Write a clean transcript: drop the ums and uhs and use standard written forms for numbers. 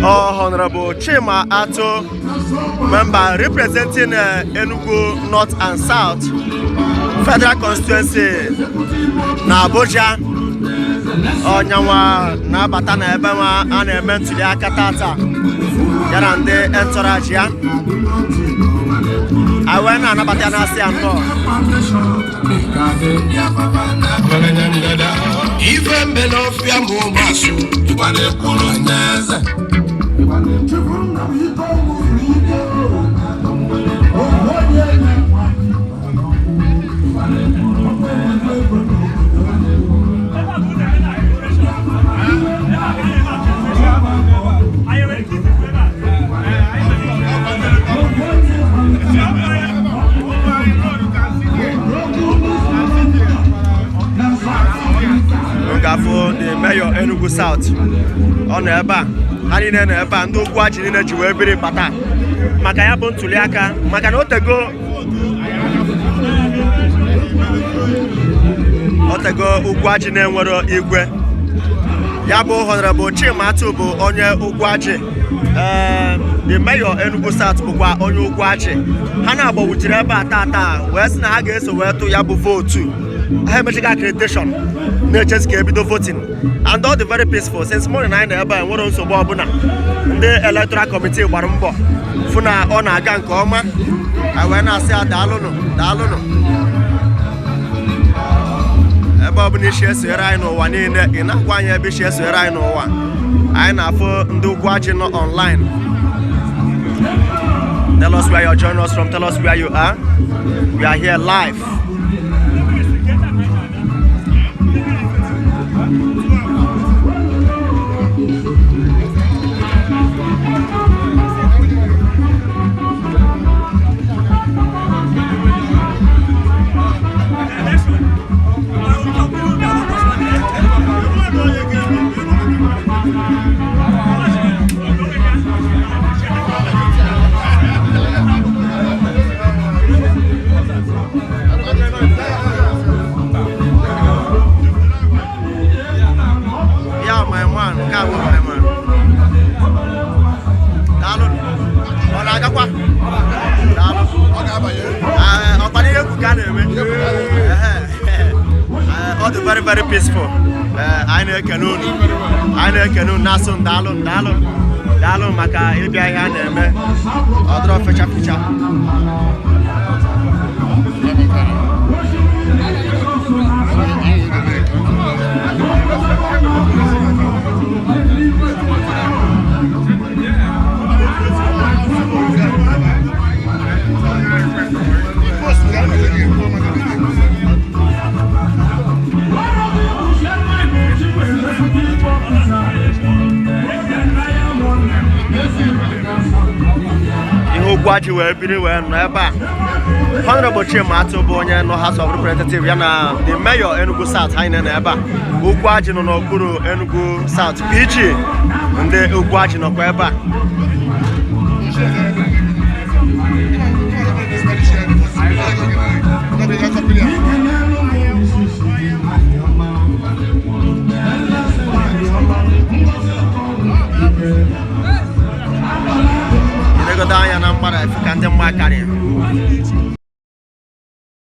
Honorable Chima Ato, member representing Enugu North and South Federal Constituency na Abuja. Onyawa na bata na ebe ma a na-eme ntuli aka tata ya na ndị entourage ya. Awe na anabata na asị anọ. Ife mbele ofia mụ masu ịgbale kwuru n'eze. For the mayor Enugu South on eba ani na eba ndị Ugwuaji niile ji wee biri bata maka ya bụ ntuli aka maka na otego Ugwuaji na-enwere igwe ya bụ Honorable Chima Ato bụ onye Ugwuaji the mayor Enugu South bụkwa onye Ugwuaji ha na-agbawuchiri ebe a tata wee sị na ha ga-eso wee tụ ya bụ votu I have accreditation. Just keep voting, and all the very peaceful. Since morning 9 and one also Bobuna, the electoral committee Barumbo, Funa on a gang coma. I went to say Dalono. Bob Nishes, I know one in one year, Bishes, I know one. I know for Ugwuaji online. Tell us where you're joining us from, tell us where you are. We are here live. All the very peaceful. I know canoe nasun dalun maka ibi ahia na eme odro fecha Ugwuaji wee biri wee nọ ebe a. Honorable Chima Ato bụ onye nọ House of Representatives ya na the mayor Enugu South anyị na ebe a. Ugwuaji nọ n'okpuru Enugu South PG ndị Ugwuaji nọkwa ebe a. Danya na mbara African Democratic